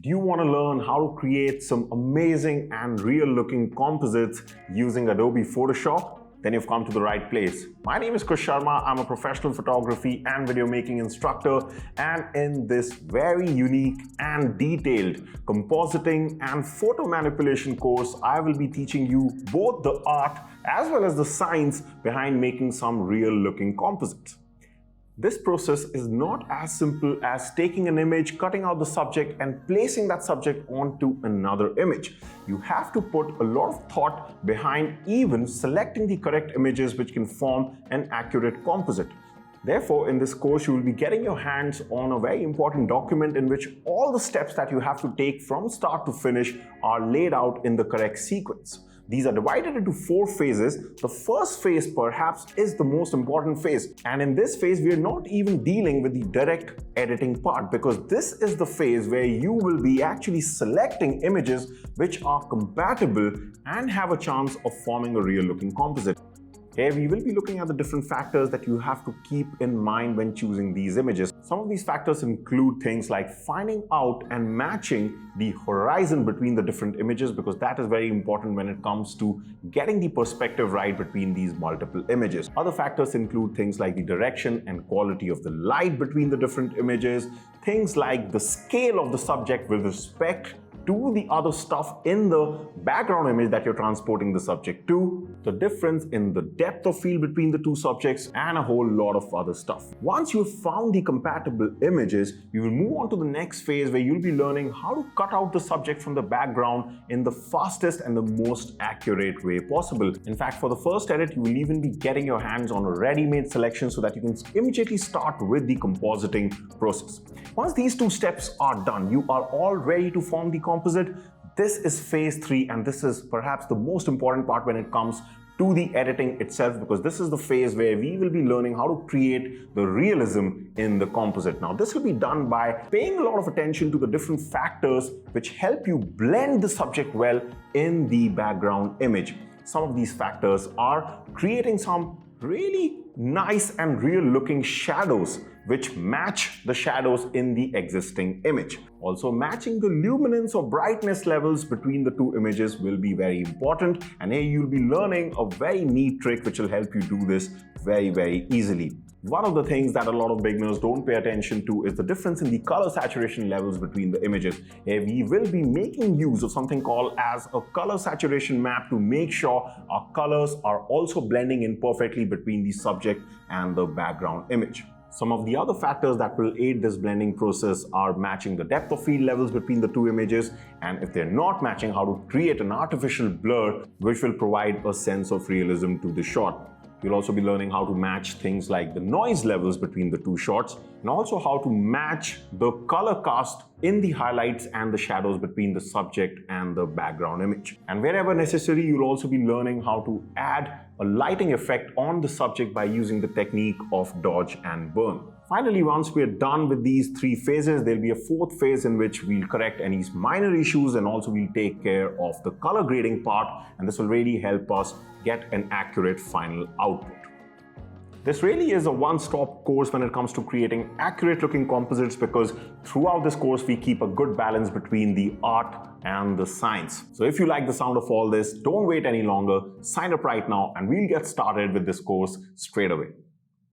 Do you want to learn how to create some amazing and real-looking composites using Adobe Photoshop? Then you've come to the right place. My name is Kush Sharma. I'm a professional photography and video making instructor, and in this very unique and detailed compositing and photo manipulation course, I will be teaching you both the art as well as the science behind making some real-looking composites. This process is not as simple as taking an image, cutting out the subject and placing that subject onto another image. You have to put a lot of thought behind even selecting the correct images which can form an accurate composite. Therefore, in this course, you will be getting your hands on a very important document in which all the steps that you have to take from start to finish are laid out in the correct sequence. These are divided into 4 phases. The first phase perhaps is the most important phase. And in this phase, we are not even dealing with the direct editing part, because this is the phase where you will be actually selecting images which are compatible and have a chance of forming a real looking composite. Here we will be looking at the different factors that you have to keep in mind when choosing these images. Some of these factors include things like finding out and matching the horizon between the different images, because that is very important when it comes to getting the perspective right between these multiple images. Other factors include things like the direction and quality of the light between the different images, things like the scale of the subject with respect to the other stuff in the background image that you're transporting the subject to, the difference in the depth of field between the two subjects, and a whole lot of other stuff. Once you've found the compatible images, you will move on to the next phase where you'll be learning how to cut out the subject from the background in the fastest and the most accurate way possible. In fact, for the first edit, you will even be getting your hands on a ready-made selection so that you can immediately start with the compositing process. Once these 2 steps are done, you are all ready to form the composite. This is phase 3, and this is perhaps the most important part when it comes to the editing itself, because this is the phase where we will be learning how to create the realism in the composite. Now, this will be done by paying a lot of attention to the different factors which help you blend the subject well in the background image. Some of these factors are creating some really nice and real looking shadows which match the shadows in the existing image. Also, matching the luminance or brightness levels between the 2 images will be very important, and here you'll be learning a very neat trick which will help you do this very easily. One of the things that a lot of beginners don't pay attention to is the difference in the color saturation levels between the images. Here we will be making use of something called as a color saturation map to make sure our colors are also blending in perfectly between the subject and the background image. Some of the other factors that will aid this blending process are matching the depth of field levels between the 2 images, and if they're not matching, how to create an artificial blur which will provide a sense of realism to the shot. You'll also be learning how to match things like the noise levels between the 2 shots, and also how to match the color cast in the highlights and the shadows between the subject and the background image. And wherever necessary, you'll also be learning how to add a lighting effect on the subject by using the technique of dodge and burn. Finally, once we are done with these 3 phases, there'll be a 4th phase in which we'll correct any minor issues, and also we'll take care of the color grading part, and this will really help us get an accurate final output. This really is a one-stop course when it comes to creating accurate looking composites, because throughout this course we keep a good balance between the art and the science. So if you like the sound of all this, don't wait any longer, sign up right now and we'll get started with this course straight away.